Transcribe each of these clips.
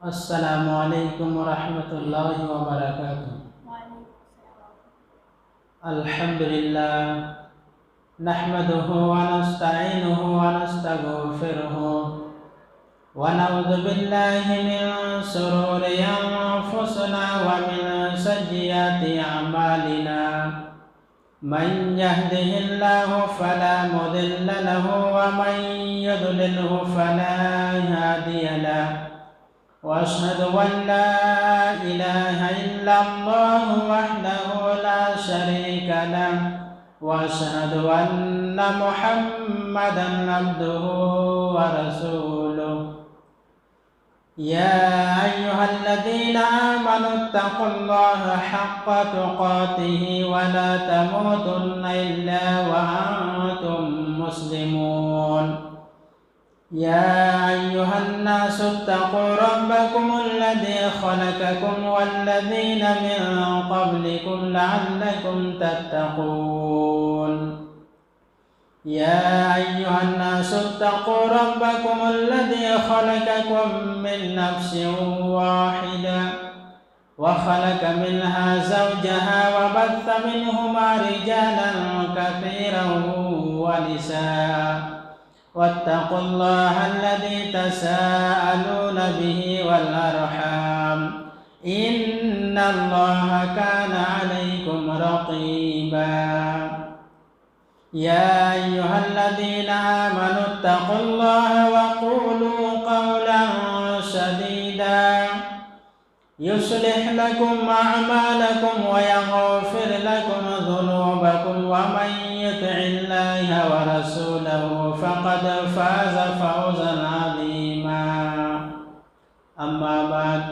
السلام علیکم ورحمۃ اللہ وبرکاتہ۔ الحمدللہ نحمده ونستعینه ونستغفره ونعوذ باللہ من شرور انفسنا ومن سیئات اعمالنا من يهده الله فلا مضل له ومن يضلله فلا هادي له وأشهد أن لا إله إلا الله وحده لا شريك له وأشهد أن محمدا عبده ورسوله يا أيها الذين آمنوا اتقوا الله حق تقاته ولا تموتن إلا وأنتم مسلمون يا أيها الناس اتقوا ربكم الذي خلقكم والذين من قبلكم لعلكم تتقون يا أيها الناس اتقوا ربكم الذي خلقكم من نفس واحدة وخلق منها زوجها وبث منهما رجالا كثيرا ونساء واتقوا الله الذي تساءلون به والأرحام إن الله كان عليكم رقيبا يا أيها الذين آمنوا اتقوا الله وقولوا قولا سديدا يصلح لكم أعمالكم ويغفر لكم ذنوبكم ومن يطع الله ورسوله فقد فاز فوزا عظيما أما بعد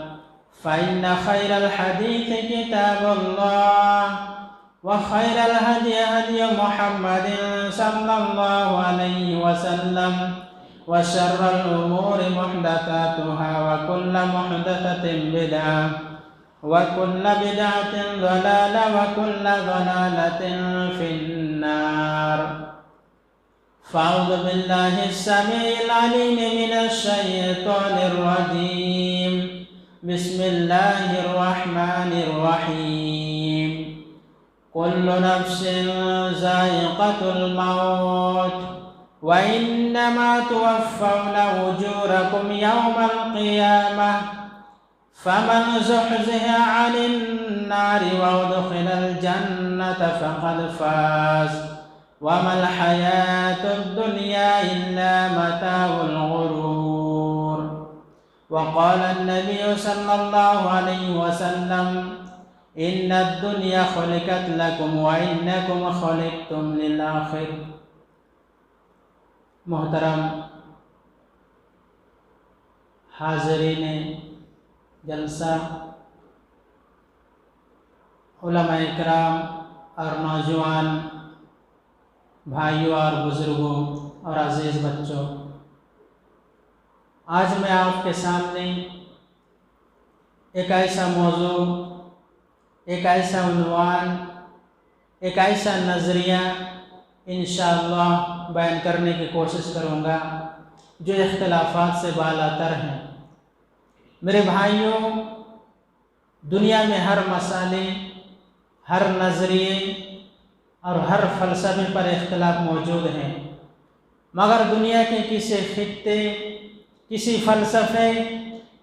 فإن خير الحديث كتاب الله وخير الهدي هدي محمد صلى الله عليه وسلم وشر الأمور محدثاتها وكل محدثة بدعة وكل بدعة ضلالة وكل ضلالة في النار فأعوذ بالله السميع العليم من الشيطان الرجيم بسم الله الرحمن الرحيم كل نفس ذائقة الموت وإنما توفون أجوركم يوم القيامة فمن زحزح عن النار وأدخل الجنة فقد فاز وما الحياة الدنيا إلا متاع الغرور وقال النبي صلى الله عليه وسلم إن الدنيا خلقت لكم وإنكم خلقتم للآخر۔ محترم حاضرین جلسہ، علماء اکرام اور نوجوان بھائیوں اور بزرگوں اور عزیز بچوں، آج میں آپ کے سامنے ایک ایسا موضوع، ایک ایسا عنوان، ایک ایسا نظریہ انشاءاللہ بیان کرنے کی کوشش کروں گا جو اختلافات سے بالاتر ہیں۔ میرے بھائیوں، دنیا میں ہر مسئلے، ہر نظریے اور ہر فلسفے پر اختلاف موجود ہیں، مگر دنیا کے کسی خطے، کسی فلسفے،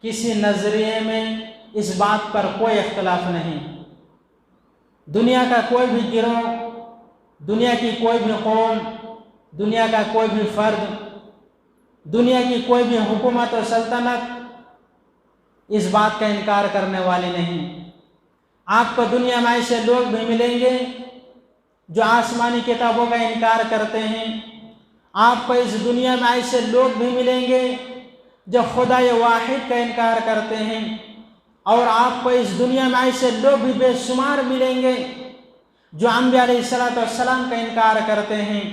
کسی نظریے میں اس بات پر کوئی اختلاف نہیں۔ دنیا کا کوئی بھی گروہ، دنیا کی کوئی بھی قوم، دنیا کا کوئی بھی فرد، دنیا کی کوئی بھی حکومت و سلطنت اس بات کا انکار کرنے والی نہیں۔ آپ کو دنیا میں ایسے لوگ بھی ملیں گے جو آسمانی کتابوں کا انکار کرتے ہیں، آپ کو اس دنیا میں ایسے لوگ بھی ملیں گے جو خدا واحد کا انکار کرتے ہیں، اور آپ کو اس دنیا میں ایسے لوگ بھی بے شمار ملیں گے جو انبیاء علیہ السلام کا انکار کرتے ہیں۔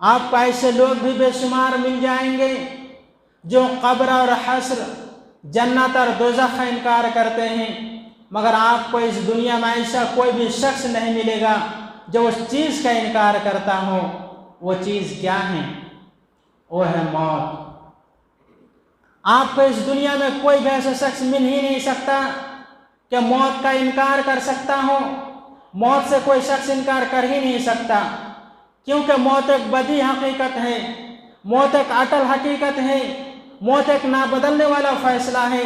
آپ کو ایسے لوگ بھی بے شمار مل جائیں گے جو قبر اور حشر، جنت اور دوزخ کا انکار کرتے ہیں، مگر آپ کو اس دنیا میں ایسا کوئی بھی شخص نہیں ملے گا جو اس چیز کا انکار کرتا ہو۔ وہ چیز کیا ہے؟ وہ ہے موت۔ आपको इस दुनिया में कोई भी ऐसा शख्स मिल ही नहीं सकता कि मौत का इनकार कर सकता हो। मौत से कोई शख्स इनकार कर ही नहीं सकता, क्योंकि मौत एक बदी हकीकत है, मौत एक अटल हकीकत है, मौत एक ना बदलने वाला फैसला है,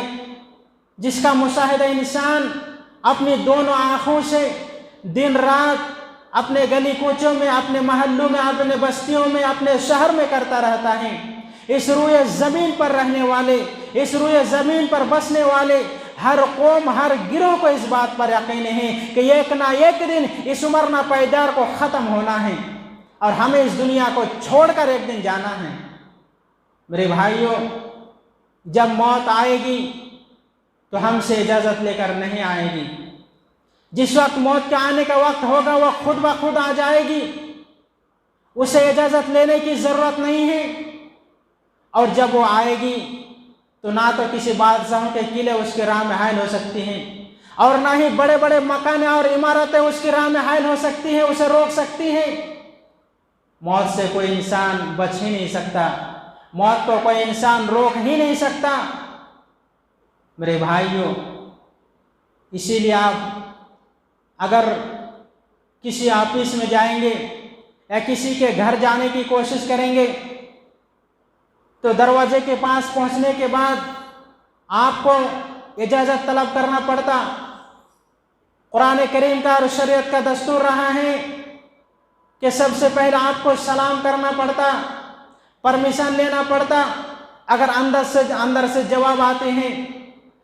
जिसका मुशाहिदा इंसान अपनी दोनों आँखों से दिन रात अपने गली कूचों में, अपने महल्लों में, अपने बस्तियों में, अपने शहर में करता रहता है। इस रूए ज़मीन पर रहने वाले, इस रूए ज़मीन पर बसने वाले हर कौम, हर गिरोह को इस बात पर यकीन है कि एक ना एक दिन इस उम्र ना पैदार को ख़त्म होना है और हमें इस दुनिया को छोड़कर एक दिन जाना है। मेरे भाइयों, जब मौत आएगी तो हमसे इजाज़त लेकर नहीं आएगी। जिस वक्त मौत के आने का वक्त होगा वह खुद ब खुद आ जाएगी, उसे इजाज़त लेने की ज़रूरत नहीं है। और जब वो आएगी तो ना तो किसी बादशाहों के किले उसकी राह में हायल हो सकती हैं और ना ही बड़े बड़े मकान और इमारतें उसकी राह में हायल हो सकती हैं, उसे रोक सकती हैं। मौत से कोई इंसान बच ही नहीं सकता, मौत को कोई इंसान रोक ही नहीं सकता। मेरे भाइयों, इसीलिए आप अगर किसी ऑफिस में जाएंगे या किसी के घर जाने की कोशिश करेंगे तो दरवाजे के पास पहुंचने के बाद आपको इजाज़त तलब करना पड़ता। कुरान करीम का और शरीयत का दस्तूर रहा है कि सबसे पहले आपको सलाम करना पड़ता, परमिशन लेना पड़ता। अगर अंदर से जवाब आते हैं,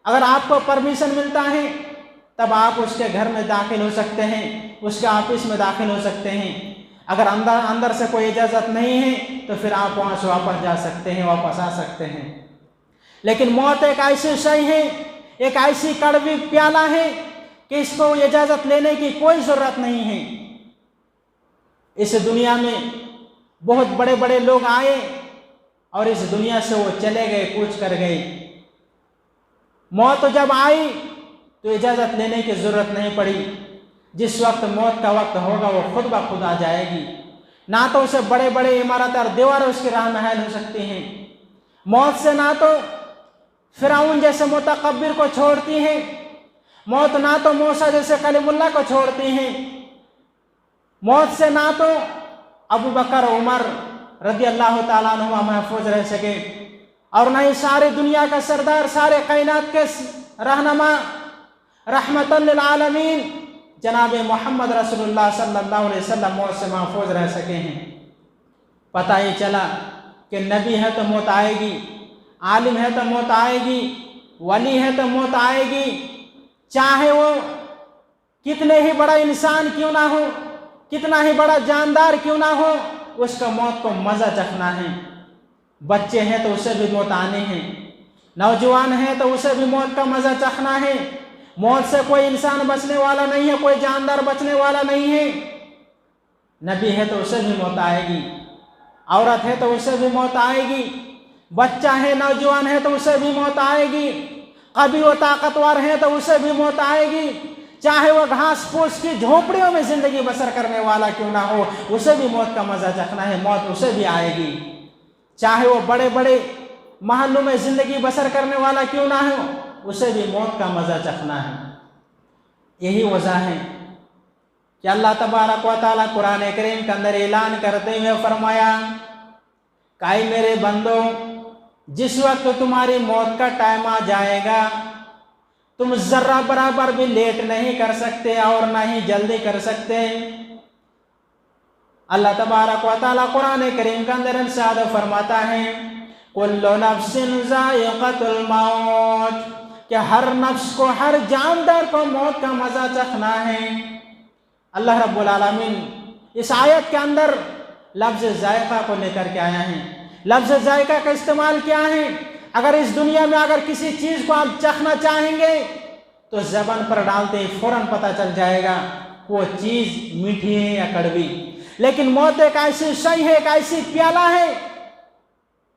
अगर आपको परमिशन मिलता है तब आप उसके घर में दाखिल हो सकते हैं, उसके ऑफिस में दाखिल हो सकते हैं। अगर अंदर से कोई इजाज़त नहीं है तो फिर आप वहाँ से वापस जा सकते हैं, वापस आ सकते हैं। लेकिन मौत एक ऐसी शय है, एक ऐसी कड़वी प्याला है कि इसको इजाज़त लेने की कोई ज़रूरत नहीं है। इस दुनिया में बहुत बड़े बड़े लोग आए और इस दुनिया से वो चले गए, कूच कर गए। मौत जब आई तो इजाज़त लेने की ज़रूरत नहीं पड़ी। जिस वक्त मौत का वक्त होगा वो खुद ब खुद आ जाएगी। ना तो उसे बड़े बड़े इमारत और दीवारें उसकी राह में हायल हो सकती हैं। मौत से ना तो फिरौन जैसे मुतकब्बिर को छोड़ती है, मौत ना तो मूसा जैसे कलीमुल्लाह को छोड़ती है, मौत से ना तो अबू बकर उमर रज़ी अल्लाह ताला अन्हुमा महफूज रह सके और ना ही सारी दुनिया का सरदार, सारे कायनात के रहनुमा रहमतन लिल आलमीन जनाब मोहम्मद रसूलुल्लाह सल्लल्लाहु अलैहि वसल्लम मौत से महफूज रह सके हैं। पता ही चला कि नबी है तो मौत आएगी, आलिम है तो मौत आएगी, वली है तो मौत आएगी। चाहे वो कितने ही बड़ा इंसान क्यों ना हो, कितना ही बड़ा जानदार क्यों ना हो, उसका मौत को मज़ा चखना है। बच्चे हैं तो उसे भी मौत आने हैं, नौजवान है तो उसे भी मौत का मज़ा चखना है। मौत से कोई इंसान बचने वाला नहीं है, कोई जानदार बचने वाला नहीं है। नबी है तो उसे भी मौत आएगी, औरत है तो उसे भी मौत आएगी, बच्चा है, नौजवान है तो उसे भी मौत आएगी, कभी वो ताकतवर है तो उसे भी मौत आएगी। चाहे वो घास फूस की झोपड़ियों में ज़िंदगी बसर करने वाला क्यों ना हो, उसे भी मौत का मज़ा चखना है, मौत उसे भी आएगी। चाहे वो बड़े बड़े महलों में ज़िंदगी बसर करने वाला क्यों ना हो, उसे भी मौत का मज़ा चखना है। यही वजह है कि अल्लाह तबारक व तआला कुरान करीम के अंदर ऐलान करते हुए फरमाया, काई मेरे बंदो, जिस वक्त तुम्हारी मौत का टाइम आ जाएगा तुम ज़र्रा बराबर भी लेट नहीं कर सकते और ना ही जल्दी कर सकते। अल्लाह तबारक व तआला कुरान करीम के अंदर इरशाद फरमाता है, कुल्लु नफ्सिन ज़ाइक़तुल मौत, कि हर नफ्स को, हर जानदार को मौत का मज़ा चखना है। अल्लाह रब्बुल आलमीन इस आयत के अंदर लफ्ज़ ज़ायक़ा को लेकर के आया है। लफ्ज़ ज़ायक़ा का इस्तेमाल क्या है? अगर इस दुनिया में अगर किसी चीज़ को आप चखना चाहेंगे तो ज़बान पर डालते ही फ़ौरन पता चल जाएगा वो चीज़ मीठी है या कड़वी। लेकिन मौत एक ऐसी शय है, एक ऐसी प्याला है,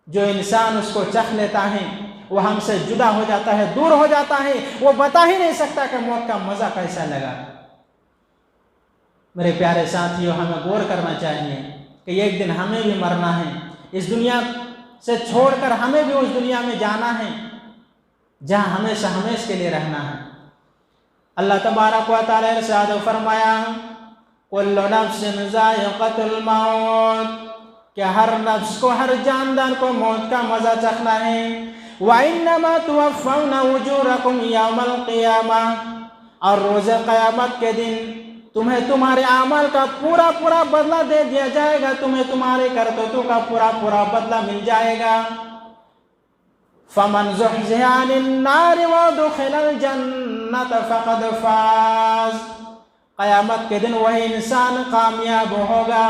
जो इंसान उसको चख लेता है वो हमसे जुदा हो जाता है, दूर हो जाता है, वो बता ही नहीं सकता कि मौत का मज़ा कैसा लगा। मेरे प्यारे साथियों, हमें गौर करना चाहिए कि एक दिन हमें भी मरना है। इस दुनिया سے چھوڑ کر ہمیں بھی اس دنیا میں جانا ہے جہاں ہمیشہ ہمیشہ کے لیے رہنا ہے۔ اللہ تبارک و تعالی نے ارشاد فرمایا کل نفس ذائقۃ الموت کہ ہر نفس کو، ہر جاندار کو موت کا مزہ چکھنا ہے۔ وَإِنَّمَا تُوَفَّوْنَ أُجُورَكُمْ يَوْمَ الْقِيَامَةِ اور روز قیامت کے دن تمہیں تمہارے اعمال کا پورا پورا بدلہ دے دیا جائے گا، تمہیں تمہارے کرتوتوں کا پورا پورا بدلہ مل جائے گا۔ فَمَنْ زُحْزِحَ عَنِ النَّارِ وَأُدْخِلَ الْجَنَّةَ فَقَدْ فَازَ قیامت کے دن وہی انسان کامیاب ہوگا،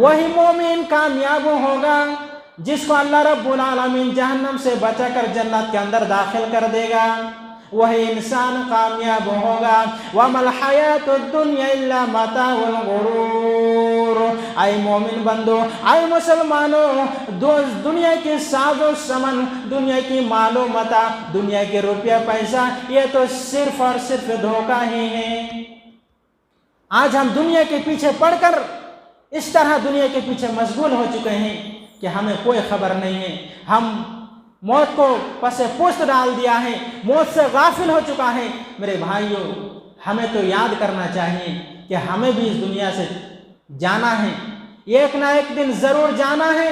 وہی مومن کامیاب ہوگا جس کو اللہ رب العالمین جہنم سے بچا کر جنت کے اندر داخل کر دے گا، وہی انسان کامیاب ہوگا۔ وَمَا الْحَيَاةُ الدُّنْيَا إِلَّا مَتَاعُ الْغُرُورِ اے مومن بندو، اے مسلمانوں، دنیا کی ساز و سمن، دنیا کی مال و متاع، دنیا کے روپیہ پیسہ، یہ تو صرف اور صرف دھوکہ ہی ہے۔ آج ہم دنیا کے پیچھے پڑھ کر اس طرح دنیا کے پیچھے مشغول ہو چکے ہیں کہ ہمیں کوئی خبر نہیں ہے۔ ہم موت کو پس پشت ڈال دیا ہے، موت سے غافل ہو چکا ہے۔ میرے بھائیوں، ہمیں تو یاد کرنا چاہیے کہ ہمیں بھی اس دنیا سے جانا ہے، ایک نہ ایک دن ضرور جانا ہے۔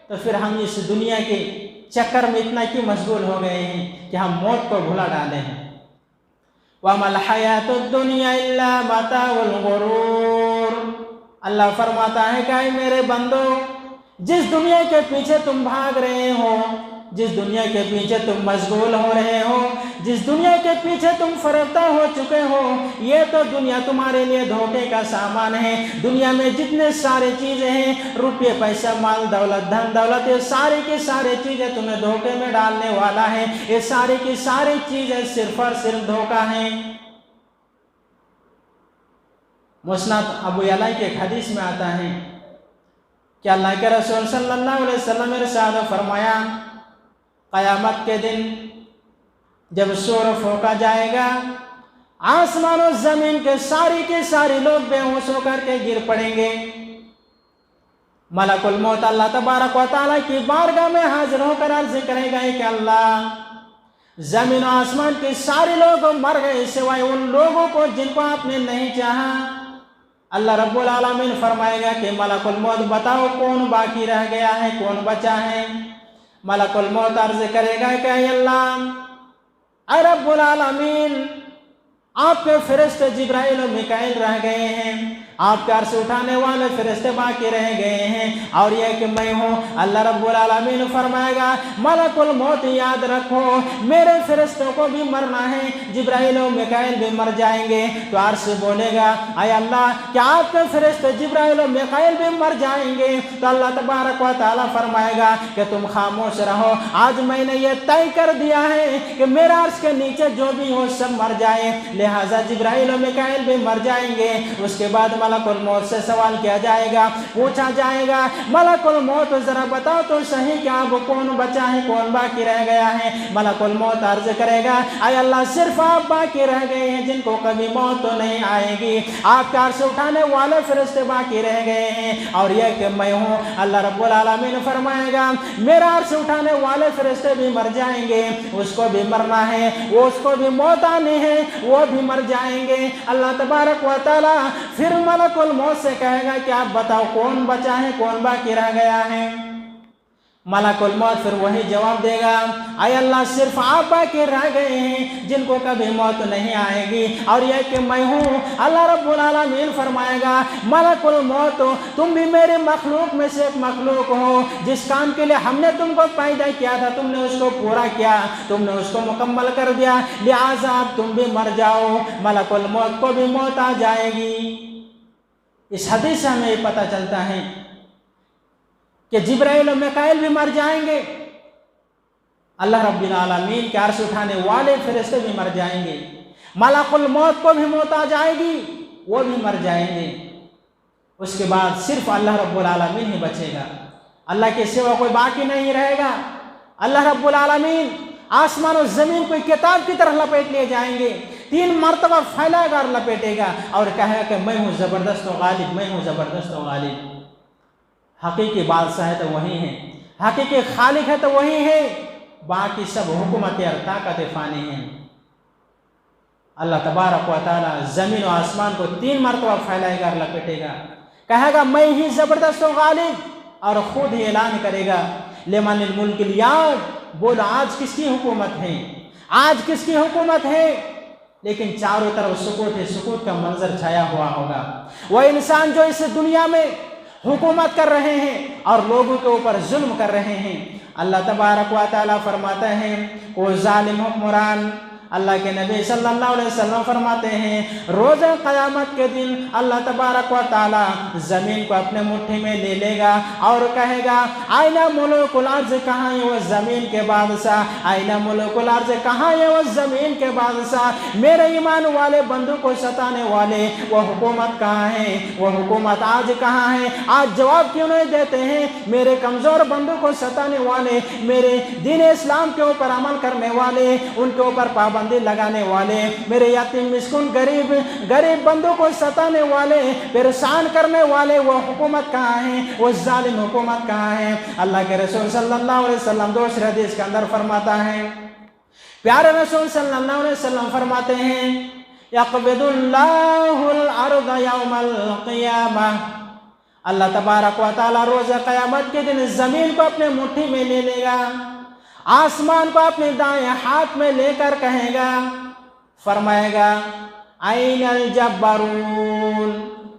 تو پھر ہم اس دنیا کے چکر میں اتنا کیوں مشغول ہو گئے ہیں کہ ہم موت کو بھلا ڈالے ہیں۔ وَمَا الْحَيَاةُ الدُّنْيَا إِلَّا مَتَاعُ الْغُرُورِ اللہ فرماتا ہے کہ اے میرے بندو، جس دنیا کے پیچھے تم بھاگ رہے ہو، جس دنیا کے پیچھے تم مشغول ہو رہے ہو، جس دنیا کے پیچھے تم فریفتہ ہو چکے ہو، یہ تو دنیا تمہارے لیے دھوکے کا سامان ہے۔ دنیا میں جتنے سارے چیزیں ہیں، روپے پیسہ مال دولت دھن دولت، یہ ساری کی ساری چیزیں تمہیں دھوکے میں ڈالنے والا ہے۔ یہ ساری کی ساری چیزیں صرف اور صرف دھوکہ ہیں۔ مسند ابو یعلا کی ایک حدیث میں آتا ہے کہ اللہ کے رسول صلی اللہ علیہ وسلم نے ارشاد فرمایا قیامت کے دن جب سور پھونکا جائے گا، آسمان و زمین کے ساری لوگ بے ہوش ہو کر کے گر پڑیں گے۔ ملک الموت اللہ تبارک و تعالیٰ کی بارگاہ میں حاضر ہو کر عرض کرے گا کہ اللہ، زمین و آسمان کے سارے لوگ مر گئے سوائے ان لوگوں کو جن کو آپ نے نہیں چاہا۔ اللہ رب العالمین فرمائے گا کہ ملک الموت بتاؤ کون باقی رہ گیا ہے، کون بچا ہے؟ ملک الموت عرض کرے گا کہ اے اللہ، اے رب العالمین، آپ کے فرشتے جبرائیل و میکائیل رہ گئے ہیں، آپ کے عرش اٹھانے والے فرشتے باقی رہ گئے ہیں، اور یہ کہ میں ہوں۔ اللہ رب العالمین فرمائے گا ملک الموت یاد رکھو میرے فرشتوں کو بھی مرنا ہے، جبرائیل و میکائیل بھی مر جائیں گے۔ تو عرش بولے گا اے اللہ، کیا آپ کے فرشتے جبرائیل و میکائیل بھی مر جائیں گے؟ تو اللہ تبارک و تعالیٰ فرمائے گا کہ تم خاموش رہو، آج میں نے یہ طے کر دیا ہے کہ میرا عرش کے نیچے جو بھی ہو سب مر جائے، لہٰذا جبرائیل و میکائیل بھی مر جائیں گے۔ اس کے بعد ملک الموت سے سوال کیا جائے گا، پوچھا جائے گا ملک الموت ذرا بتاؤ تو صحیح کہ اب کون بچا ہے، کون باقی رہ گیا ہے؟ ملک الموت عرض کرے گا اے اللہ، صرف آپ باقی رہ گئے ہیں جن کو کبھی موت تو نہیں آئے گی، آپ کے عرش اٹھانے والے فرشتے باقی رہ گئے ہیں، اور یہ کہ میں ہوں۔ اللہ رب العالمین فرمائے گا میرا عرش اٹھانے والے فرشتے بھی مر جائیں گے، اس کو بھی مرنا ہے، وہ اس کو بھی موت آنی ہے، وہ بھی مر جائیں گے۔ اللہ تبارک و تعالیٰ پھر ملک الموت سے کہے گا کہ آپ بتاؤ کون بچا ہے، کون باقی رہ گیا ہے؟ ملک الموت پھر وہی جواب دے گا اے اللہ، صرف آپ باقی رہ گئے ہیں جن کو کبھی موت نہیں آئے گی، اور یہ کہ میں ہوں۔ اللہ رب العالمین فرمائے گا ملک الموت، تم بھی میرے مخلوق میں سے ایک مخلوق ہو، جس کام کے لیے ہم نے تم کو پیدا کیا تھا تم نے اس کو پورا کیا، تم نے اس کو مکمل کر دیا، لہٰذا اب تم بھی مر جاؤ، ملک الموت کو بھی موت آ جائے گی۔ اس حدیث سے ہمیں یہ پتہ چلتا ہے کہ جبرائیل و میکائیل بھی مر جائیں گے، اللہ رب العالمین کے عرش اٹھانے والے فرشتے بھی مر جائیں گے، ملک الموت کو بھی موت آ جائے گی، وہ بھی مر جائیں گے۔ اس کے بعد صرف اللہ رب العالمین ہی بچے گا، اللہ کے سوا کوئی باقی نہیں رہے گا۔ اللہ رب العالمین آسمان و زمین کو کتاب کی طرح لپیٹ لیے جائیں گے، 3 مرتبہ پھیلائے گا اور لپیٹے گا، اور کہے گا کہ میں ہوں زبردست و غالب، میں ہوں زبردست و غالب۔ حقیقی بادشاہ تو وہی ہیں، हकीकी खालिक है तो वही है, बाकी सब हुकूमत और ताकत फ़ानी हैं। अल्लाह तबारक व तआला ज़मीन और आसमान को 3 मरतबा फैलाएगा और लपेटेगा, कहेगा मैं ही ज़बरदस्त हूँ गालिब, और ख़ुद ही ऐलान करेगा लिमनिल मुल्कुल यौम, बोलो आज किसकी हुकूमत है, आज किसकी हुकूमत है। लेकिन चारों तरफ सुकूत है, सुकूत का मंजर छाया हुआ होगा। वह इंसान जो इस दुनिया में हुकूमत कर रहे हैं और लोगों के ऊपर जुल्म कर रहे हैं, अल्लाह तबारक व तआला फरमाता है वो जालिम हुक्मरान, अल्लाह के नबी सल्लल्लाहु अलैहि वसल्लम फरमाते हैं रोज़ क़यामत के दिन अल्लाह तबारक व तआला ज़मीन को अपने मुट्ठी में ले लेगा और कहेगा आइना मुल्कुल अर्ज़, कहाँ है वो ज़मीन के बादशाह, आइना मुल्कुल अर्ज़, कहाँ है वो ज़मीन के बादशाह, मेरे ईमान वाले बंदों को सताने वाले वो हुकूमत कहाँ है, वो हुकूमत आज कहाँ है, आज जवाब क्यों नहीं देते हैं। मेरे कमज़ोर बंदों को सताने वाले, मेरे दीन इस्लाम के ऊपर अमल करने वाले, उनके ऊपर पाबंदी लगाने वाले, मेरे यतीम मिस्किन गरीब बंदों को सताने वाले, परेशान करने वाले, वो हुकूमत कहाँ है, वो जालिम हुकूमत कहाँ है। अल्लाह के रसूल सल्लल्लाहु अलैहि वसल्लम दूसरे हदीस के अंदर फरमाता है, प्यारे रसूल सल्लल्लाहु अलैहि वसल्लम फरमाते हैं यक़बिदुल्लाहुल अर्ज़ यौमल क़ियामह, अल्लाह तबारक व तआला रोज़ क़यामत के दिन ज़मीन को अपने मुट्ठी में ले लेगा, आसमान को अपने दाएं हाथ में लेकर कहेगा, फरमाएगा आइनल जब्बारून,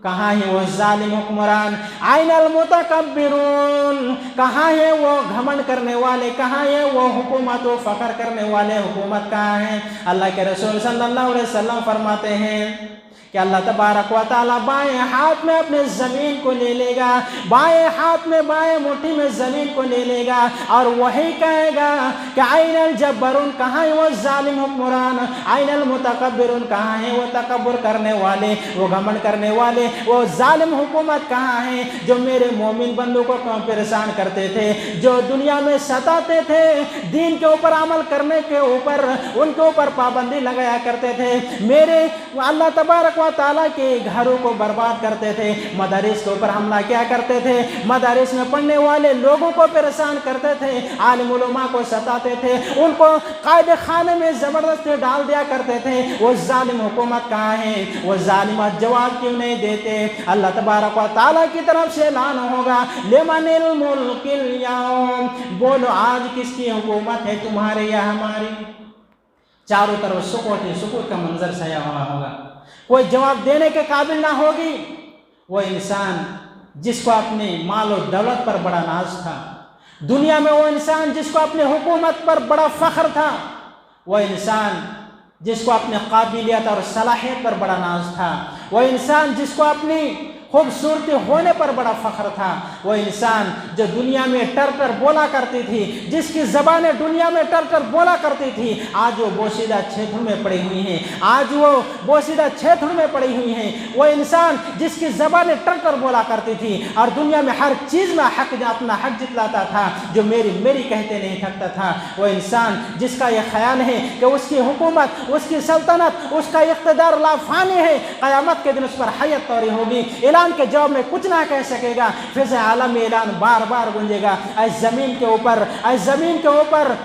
कहाँ है वो जालिम हुक्मरान, आइनल मुतकब्बिरून, कहाँ है वो घमंड करने वाले, कहाँ है वो हुकूमत व फ़ख्र करने वाले, हुकूमत कहाँ है। अल्लाह के रसूल सल्लल्लाहु अलैहि वसल्लम फरमाते हैं कि अल्लाह तबारक व तआला बाएं हाथ में अपने ज़मीन को ले लेगा, बाएं हाथ में बाएं मुट्ठी में ज़मीन को ले लेगा और वही कहेगा कि आइनल जब्बारून, कहाँ है वो जालिम हुक्मरान, आइनल मुतकब्बिरून, कहाँ है वो तकब्बुर करने वाले, वो घमंड करने वाले, वो जालिम हुकूमत कहाँ है जो मेरे मोमिन बंदों को परेशान करते थे, जो दुनिया में सताते थे, दीन के ऊपर अमल करने के ऊपर उनके ऊपर पाबंदी लगाया करते थे, मेरे अल्लाह तबारक व तआला के घरों को बर्बाद करते थे, मदारिस के ऊपर हमला क्या करते थे, मदारिस में पढ़ने वाले लोगों को परेशान करते थे, आलिम उलमा को सताते थे, उनको कायदे खाने में ज़बरदस्ती डाल दिया करते थे। वो जालिम हुकूमत कहाँ है, वो जालिमत जवाब क्यों नहीं देते। अल्लाह तबारक व तआला की तरफ से ऐलान होगा लिमनिल मुल्कुल यौम, बोलो आज किसकी हुकूमत है, तुम्हारे या हमारी। चारों तरफ सुकूत ही सुकूत का मंजर छाया हुआ होगा, कोई जवाब देने के काबिल ना होगी। वो इंसान जिसको अपने माल और दौलत पर बड़ा नाज था, दुनिया में वो इंसान जिसको अपने हुकूमत पर बड़ा फ़ख्र था, वो इंसान जिसको अपने काबिलियत और सलाहियत पर बड़ा नाज था, वो इंसान जिसको अपनी खूबसूरती होने पर बड़ा फ़ख्र था, वो इंसान जो दुनिया में टर टर बोला करती थी, जिसकी ज़बानें दुनिया में टर टर बोला करती थी, आज वो बोसीदा क्षेत्र में पड़ी हुई हैं, आज वो बोसीदा क्षेत्र में पड़ी हुई हैं। वो इंसान जिसकी ज़बानें टर टर बोला करती थी और दुनिया में हर चीज़ में अपना हक जितलाता था, जो मेरी कहते नहीं थकता था, वो इंसान जिसका ये ख्याल है कि उसकी हुकूमत, उसकी सल्तनत, उसका इक़्तिदार लाफ़ानी है, क़यामत के दिन उस पर हयत तौरी होगी, ऐलान के जवाब में कुछ ना कह सकेगा, फिर से आलम में ऐलान बार बार गूंजेगा, ऐ ज़मीन के ऊपर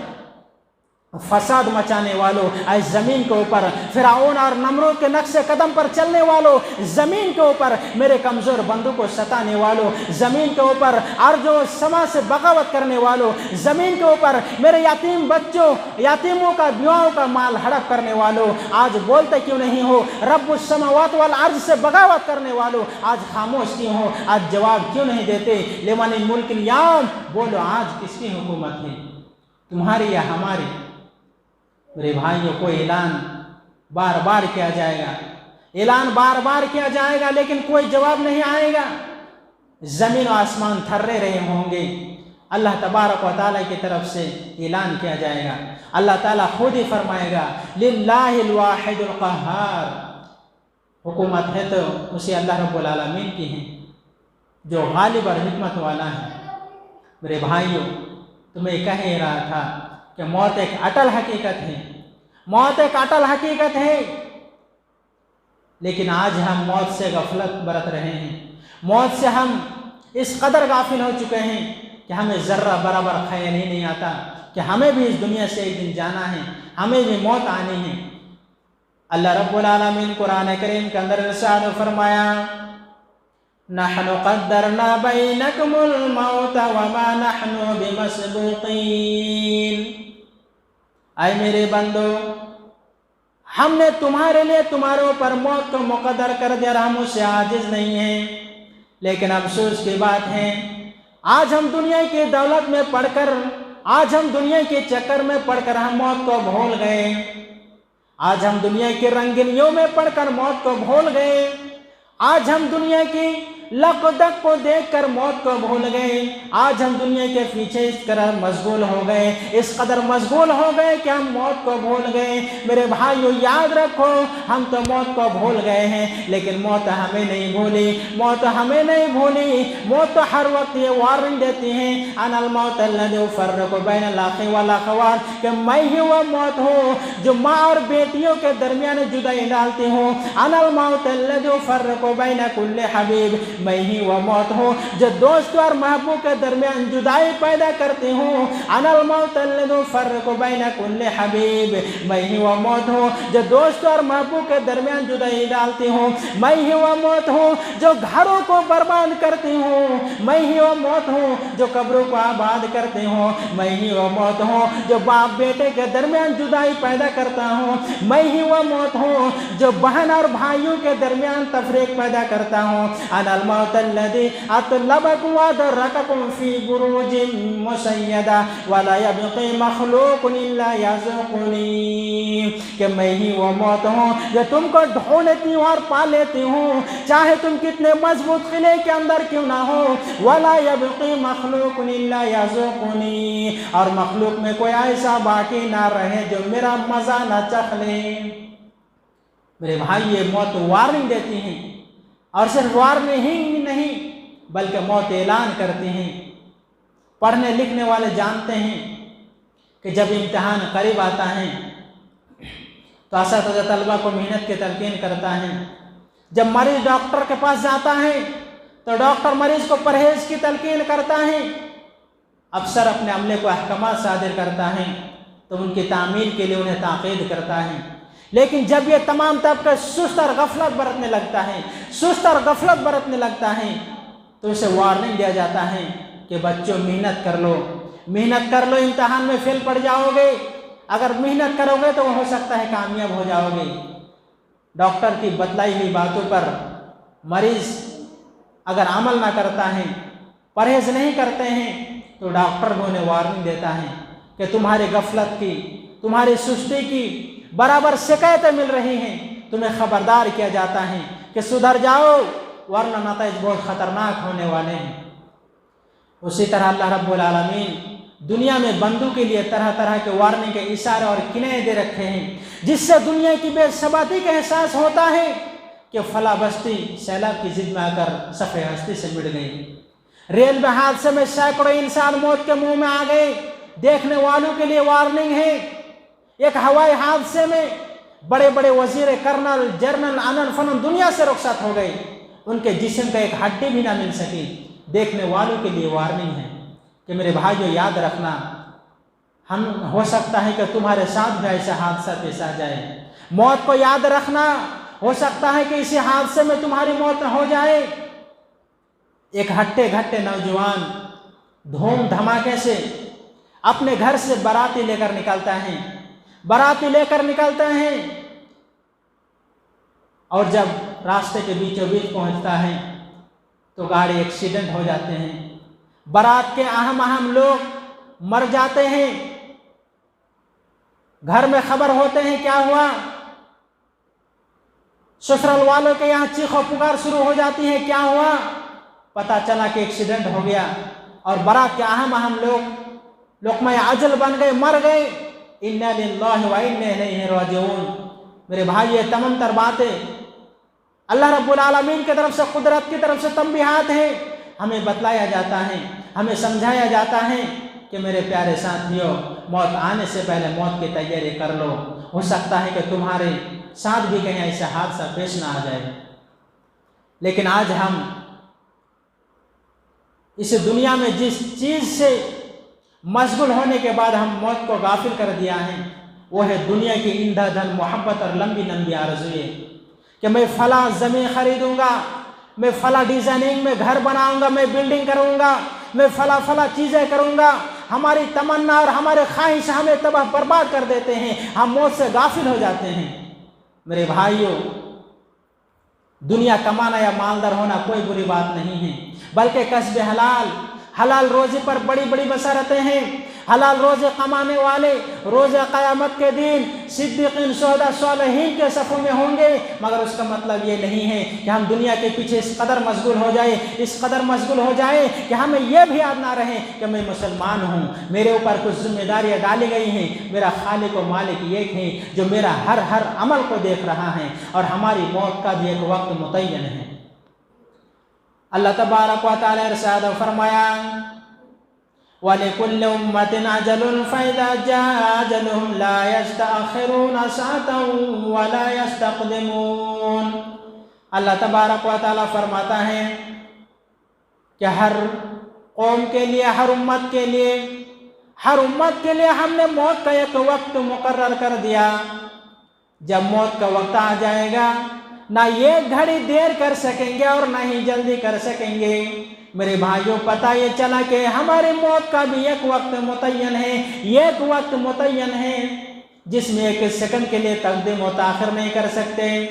फसाद मचाने वालों, ऐ ज़मीन के ऊपर फिरौन और नमरूद के नक्शे कदम पर चलने वालों, ज़मीन के ऊपर मेरे कमज़ोर बंदों को सताने वालों, ज़मीन के ऊपर अर्ज़ व समा से बगावत करने वालों, ज़मीन के ऊपर मेरे यतीम बच्चों, यतीमों का विवाहों का माल हड़प करने वालों, आज बोलते क्यों नहीं हो। रब्बुस समावात वल अर्ज़ से बगावत करने वालों, आज खामोश क्यों हो, आज जवाब क्यों नहीं देते। लिमनिल मुल्कुल यौम, बोलो आज किसकी हुकूमत है, तुम्हारी या हमारी। मेरे भाइयों को ऐलान बार बार किया जाएगा, ऐलान बार बार किया जाएगा, लेकिन कोई जवाब नहीं आएगा। ज़मीन और आसमान थर्रे रहे होंगे, अल्लाह तबारक व तआला की तरफ से ऐलान किया जाएगा। अल्लाह ताला खुद ही फरमाएगा लिल्लाहिल वाहिदुल क़हार, हुकूमत है तो उसे अल्लाह रब्बुल आलमीन की है, जो गालिब और हिकमत वाला है। मेरे भाइयों, तुम्हें कह ही रहा था कि मौत एक अटल हकीकत है, मौत एक अटल हकीकत है, लेकिन आज हम मौत से गफलत बरत रहे हैं, मौत से हम इस कदर गाफिल हो चुके हैं کہ ہمیں ذرہ برابر خیال ہی نہیں آتا کہ ہمیں بھی اس دنیا سے ایک دن جانا ہے، ہمیں بھی موت آنی ہے۔ اللہ رب العالمین قرآن کریم کے اندر ارشاد فرمایا، نحن قدرنا بینکم الموت وما نحن بمسبوقین، اے میرے بندو، ہم نے تمہارے لیے تمہارے اوپر موت کو مقدر کر دیا اور ہم اس سے عاجز نہیں ہیں، لیکن افسوس کی بات ہے آج ہم دنیا کی دولت میں پڑھ کر، آج ہم دنیا کے چکر میں پڑھ کر ہم موت کو بھول گئے، آج ہم دنیا کی رنگینیوں میں پڑھ کر موت کو بھول گئے، آج ہم دنیا کی لق دق کو دیکھ کر موت کو بھول گئے، آج ہم دنیا کے پیچھے اس قدر مشغول ہو گئے، اس قدر مشغول ہو گئے کہ ہم موت کو بھول گئے۔ میرے بھائیو یاد رکھو، ہم تو موت کو بھول گئے ہیں، لیکن موت ہمیں نہیں بھولی، موت ہمیں نہیں بھولی۔ موت تو ہر وقت یہ وارننگ دیتی ہے، انا الموت الذی افرق بین الاخ والاخوات، کہ میں ہی وہ موت ہوں جو ماں اور بیٹیوں کے درمیان جدائی ڈالتی ہوں، انا الموت الذی افرق بین کل حبیب، میں ہی وہ موت ہوں جو دوست اور محبوب کے درمیان جدائی پیدا کرتی ہوں، انا الموت الذی افرق بین کل حبیب، میں ہی وہ موت ہوں جو دوست اور محبوب کے درمیان جدائی ڈالتی ہوں، میں ہی وہ موت ہوں جو گھروں کو برباد کرتی ہوں، میں ہی وہ موت ہوں جو قبروں کو آباد کرتی ہوں، میں ہی وہ موت ہوں جو باپ بیٹے کے درمیان جدائی پیدا کرتا ہوں، میں ہی وہ موت ہوں جو بہن اور بھائیوں کے درمیان تفریق پیدا کرتا ہوں، انا الموت الذی اطلبکم وادرککم فی بروج مسیدہ ولا یبقی مخلوق الا یذوقنی، کہ میں ہی وہ موت ہوں جو تم کو ڈھونڈ لیتی ہوں اور پا لیتی ہوں، چاہے تم کتنے مضبوط قلعے کے اندر کیوں نہ ہو، ولا یبقی مخلوق الا یذوقنی، اور مخلوق میں کوئی ایسا باقی نہ رہے جو میرا مزہ نہ چکھ لے۔ میرے بھائی یہ موت وارننگ دیتی ہیں، اور صرف وارننگ ہی نہیں بلکہ موت اعلان کرتی ہیں۔ پڑھنے لکھنے والے جانتے ہیں کہ جب امتحان قریب آتا ہے تو اساتذہ طلبہ کو محنت کی تلقین کرتا ہے، جب مریض ڈاکٹر کے پاس جاتا ہے تو ڈاکٹر مریض کو پرہیز کی تلقین کرتا ہے، افسر اپنے عملے کو احکامات صادر کرتا ہے تو ان کی تعمیل کے لیے انہیں تاکید کرتا ہے، لیکن جب یہ تمام طبقہ سست اور غفلت برتنے لگتا ہے، سست اور غفلت برتنے لگتا ہے تو اسے وارننگ دیا جاتا ہے کہ بچوں محنت کر لو، محنت کر لو، امتحان میں فیل پڑ جاؤ گے، اگر محنت کرو گے تو ہو سکتا ہے کامیاب ہو جاؤ گے۔ ڈاکٹر کی بتلائی ہوئی باتوں پر مریض اگر عمل نہ کرتا ہے، پرہیز نہیں کرتے ہیں تو ڈاکٹر بھی انہیں وارننگ دیتا ہے کہ تمہاری غفلت کی، تمہاری سستی کی برابر شکایتیں مل رہی ہیں، تمہیں خبردار کیا جاتا ہے کہ سدھر جاؤ ورنہ نتائج بہت خطرناک ہونے والے ہیں۔ اسی طرح اللہ رب العالمین دنیا میں بندوں کے لیے طرح طرح کے وارننگ کے اشارے اور کنائے دے رکھے ہیں، جس سے دنیا کی بے ثباتی کا احساس ہوتا ہے کہ فلاں بستی سیلاب کی ضد میں آ کر صفحہ ہستی سے مٹ گئی، ریلوے حادثے میں سینکڑوں انسان موت کے منہ میں آ گئے، دیکھنے والوں کے لیے وارننگ ہے۔ ایک ہوائی حادثے میں بڑے بڑے وزیر، کرنل، جنرل، انن فنن دنیا سے رخصت ہو گئے، ان کے جسم کا ایک ہڈی بھی نہ مل سکی، دیکھنے والوں کے لیے وارننگ ہے کہ میرے بھائیو یاد رکھنا، ہم ہو سکتا ہے کہ تمہارے ساتھ بھی ایسا حادثہ پیش آ جائے، موت کو یاد رکھنا، ہو سکتا ہے کہ اسی حادثے میں تمہاری موت ہو جائے۔ ایک ہٹے گھٹے نوجوان دھوم دھماکے سے اپنے گھر سے باراتی لے کر نکلتا ہے، باراتی لے کر نکلتے ہیں، اور جب راستے کے بیچوں بیچ پہنچتا ہے تو گاڑی ایکسیڈنٹ ہو جاتے ہیں، بارات کے اہم لوگ مر جاتے ہیں، گھر میں خبر ہوتے ہیں کیا ہوا، سسرال والوں کے یہاں چیخ و پکار شروع ہو جاتی ہے کیا ہوا، پتہ چلا کہ ایکسیڈنٹ ہو گیا، اور بارات کے اہم لوگ لقمہ اجل بن گئے، مر گئے۔ انا للہ و انا الیہ راجعون۔ میرے بھائی یہ تمام تر باتیں اللہ رب العالمین کی طرف سے، قدرت کی طرف سے تنبیہات ہیں، ہمیں بتلایا جاتا ہے، ہمیں سمجھایا جاتا ہے کہ میرے پیارے ساتھیوں، موت آنے سے پہلے موت کی تیاری کر لو، ہو سکتا ہے کہ تمہارے ساتھ بھی کہیں ایسا حادثہ پیش نہ آ جائے۔ لیکن آج ہم इस दुनिया में जिस चीज़ से मशगूल होने के बाद हम मौत को गाफिल कर दिया है वो है दुनिया की ईंधा धन, मोहब्बत और लंबी लंबी आरज़ुएँ कि मैं फ़ला ज़मीन ख़रीदूँगा, मैं फ़ला डिज़ाइनिंग में घर बनाऊँगा, मैं बिल्डिंग करूँगा, मैं फ़ला चीज़ें करूँगा। हमारी तमन्ना और हमारे ख्वाहिश हमें तबाह बर्बाद कर देते हैं, हम मौत से गाफिल हो जाते हैं। मेरे भाइयों, दुनिया कमाना या मालदार होना कोई बुरी बात नहीं है, बल्कि कस्ब हलाल रोज़ी पर बड़ी बड़ी बसारतें हैं। हलाल रोज़े कमाने वाले रोज़े क़यामत के दिन सिद्दीक़ीन, शुहदा, सालिहीन के सफ़ों में होंगे। मगर उसका मतलब ये नहीं है कि हम दुनिया के पीछे इस कदर मशगूल हो जाए, इस कदर मशगूल हो जाए कि हमें यह भी याद ना रहे कि मैं मुसलमान हूँ, मेरे ऊपर कुछ जिम्मेदारियाँ डाली गई हैं, मेरा खालिक व मालिक एक है जो मेरा हर अमल को देख रहा है और हमारी मौत का भी एक वक्त मुतय्यन है। अल्लाह तबारक व तआला इरशाद फरमाया, वलिकुल्लि उम्मतिन अजलुन फइज़ा जाअ अजलुहुम ला यस्तअखिरून सअतन व ला यस्तक़दिमून। अल्लाह तबारक व तआला फरमाता है कि हर कौम के लिए, हर उम्मत के लिए हमने मौत का एक वक्त मुकर्रर कर दिया। जब मौत का वक्त आ जाएगा, ना ये घड़ी देर कर सकेंगे और ना ही जल्दी कर सकेंगे। मेरे भाइयों, पता ये चला कि हमारी मौत का भी एक वक्त मुतय्यन है, एक वक्त मुतय्यन है जिसमें एक सेकंड के लिए तक़दीम व ताख़िर नहीं कर सकते।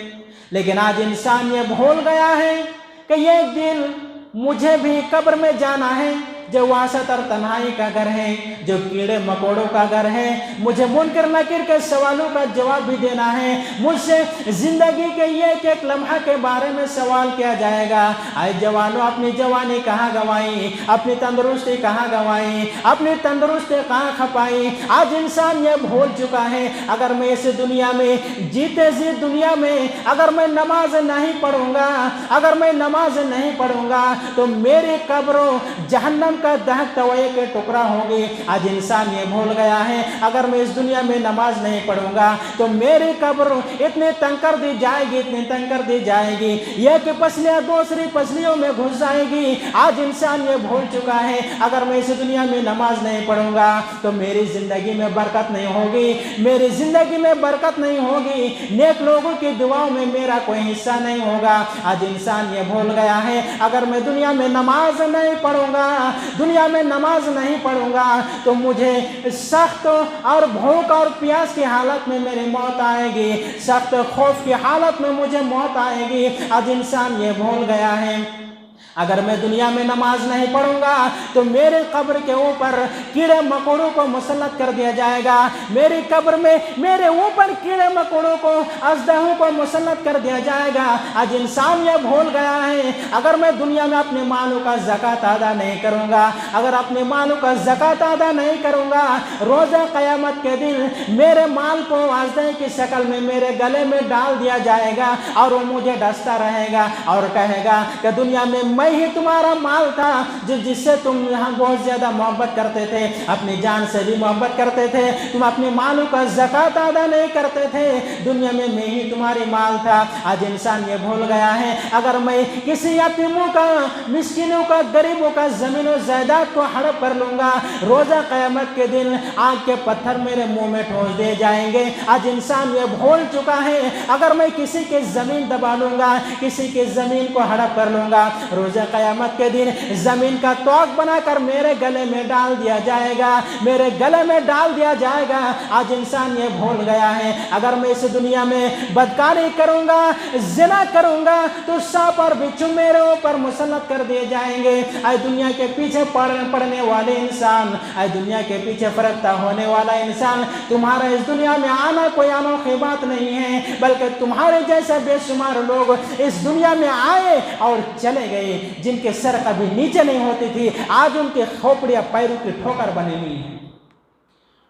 लेकिन आज इंसान ये भूल गया है कि एक दिन मुझे भी कब्र में जाना है, जो वासत और तन्हाई का घर है, जो कीड़े मकोड़ों का घर है। मुझे मुनकर नकीर के सवालों का जवाब भी देना है। मुझसे जिंदगी के एक एक लम्हा के बारे में सवाल किया जाएगा। आए जवानों, अपनी जवानी कहाँ गंवाई, अपनी तंदुरुस्ती कहाँ गंवाई, अपनी तंदुरुस्ती कहाँ खपाई। आज इंसान ये भूल चुका है, अगर मैं इस दुनिया में जीते जी दुनिया में अगर मैं नमाज नहीं पढ़ूंगा, अगर मैं नमाज नहीं पढ़ूंगा तो मेरी कब्र जहन्नम का दहक तवे के टुकड़ा होगी। आज इंसान ये भूल गया है, अगर मैं इस दुनिया में नमाज नहीं पढ़ूंगा तो मेरी कब्र इतनी तंग कर दी जाएगी, इतनी तंग कर दी जाएगी, एक पसलियां दूसरी पसलियों में घुस जाएगी। आज इंसान ये भूल चुका है, अगर मैं इस दुनिया में नमाज नहीं पढ़ूंगा तो मेरी जिंदगी में बरकत नहीं होगी, मेरी जिंदगी में बरकत नहीं होगी, नेक लोगों की दुआओं में मेरा कोई हिस्सा नहीं होगा। आज इंसान ये भूल गया है, अगर मैं दुनिया में नमाज नहीं पढ़ूंगा, दुनिया में नमाज नहीं पढ़ूंगा तो मुझे सख्त और भूख और प्यास की हालत में मेरी मौत आएगी, सख्त खौफ की हालत में मुझे मौत आएगी। आज इंसान ये भूल गया है, अगर मैं दुनिया में नमाज नहीं पढ़ूंगा तो मेरे कब्र के ऊपर कीड़े मकोड़ों को मुसल्लत कर दिया जाएगा, मेरी कब्र में मेरे ऊपर कीड़े मकोड़ों को, अजदहों को मुसल्लत कर दिया जाएगा। आज इंसान ये भूल गया है, अगर मैं दुनिया में अपने मालों का ज़कात अदा नहीं करूंगा, अगर अपने मालों का ज़कात अदा नहीं करूंगा, रोज़ा क़यामत के दिन मेरे माल को अजदह की शक्ल में मेरे गले में डाल दिया जाएगा और वो मुझे डसता रहेगा और कहेगा कि दुनिया में मैं ही तुम्हारा माल था जिससे तुम यहाँ बहुत ज्यादा मोहब्बत करते थे, अपनी जान से भी मोहब्बत करते थे, तुम अपने मालों का ज़कात अदा नहीं करते थे, दुनिया में मैं ही तुम्हारी माल था। आज इंसान ये भूल गया है, अगर मैं किसी यतीमों का, मिस्किनों का, गरीबों का ज़मीन और जायदाद को हड़प कर लूंगा, रोज़ा क़यामत के दिन आग के पत्थर मेरे मुंह में ठोस दिए जाएंगे। आज इंसान ये भूल चुका है, अगर मैं किसी की ज़मीन दबा लूंगा, किसी की ज़मीन को हड़प कर लूंगा, रोज़ा क़यामत के दिन ज़मीन का तोक बनाकर मेरे गले में डाल दिया जाएगा, मेरे गले में डाल दिया जाएगा। आज इंसान ये भूल गया है, अगर मैं इस दुनिया में बदकारी करूंगा, ज़िना करूंगा तो सांप और बिच्छू मेरे ऊपर मुसल्लत कर दिए जाएंगे। आज दुनिया के पीछे पड़ने वाले इंसान, आज दुनिया के पीछे फरकता होने वाला इंसान, तुम्हारा इस दुनिया में आना कोई अनोखी बात नहीं है, बल्कि तुम्हारे जैसे बेशुमार लोग इस दुनिया में आए और चले गए, जिनके सर कभी नीचे नहीं होती थी, आज उनके खोपड़ियां पैरों की ठोकर बनी हुई है।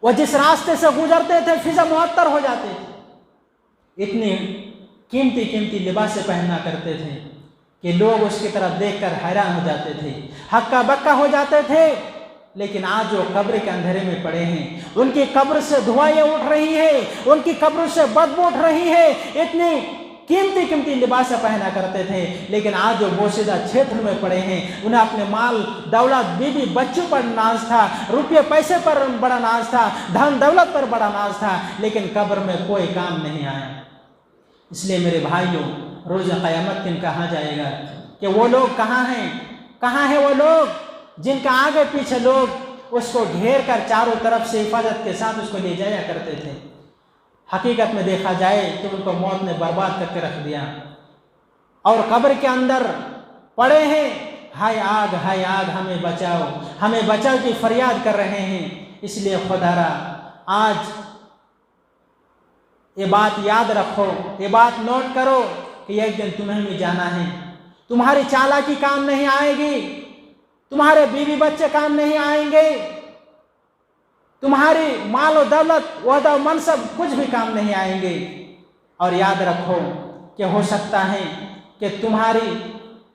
वो जिस रास्ते से गुजरते थे फिजा मुअत्तर हो जाते थे, इतनी कीमती कीमती लिबासें पहना करते थे कि लोग उसकी तरफ देखकर हैरान हो जाते थे, हक्का बक्का हो जाते थे। लेकिन आज वो कब्र के अंधेरे में पड़े हैं, उनकी कब्र से धुआएं उठ रही है, उनकी कब्र से बदबू उठ रही है, इतनी कीमती कीमती लिबास पहना करते थे, लेकिन आज जो बोसीदा क्षेत्र में पड़े हैं उन्हें अपने माल दौलत बीवी बच्चों पर नाज था, रुपये पैसे पर बड़ा नाज था, धन दौलत पर बड़ा नाज था, लेकिन कब्र में कोई काम नहीं आया। इसलिए मेरे भाइयों, रोज़ क़यामत दिन कहा जाएगा कि वो लोग कहाँ हैं, कहाँ हैं वो लोग जिनका आगे पीछे लोग उसको घेर कर चारों तरफ से हिफाजत के साथ उसको ले जाया करते थे। हकीकत में देखा जाए तो उनको मौत ने बर्बाद करके रख दिया और कब्र के अंदर पड़े हैं, हाय आग हमें बचाओ की फरियाद कर रहे हैं। इसलिए खुदारा आज ये बात याद रखो, ये बात नोट करो कि एक दिन तुम्हें भी जाना है। तुम्हारी चालाकी काम नहीं आएगी, तुम्हारे बीवी बच्चे काम नहीं आएंगे, तुम्हारी माल और दौलत ओहदा मनसब कुछ भी काम नहीं आएंगे। और याद रखो कि हो सकता है कि तुम्हारी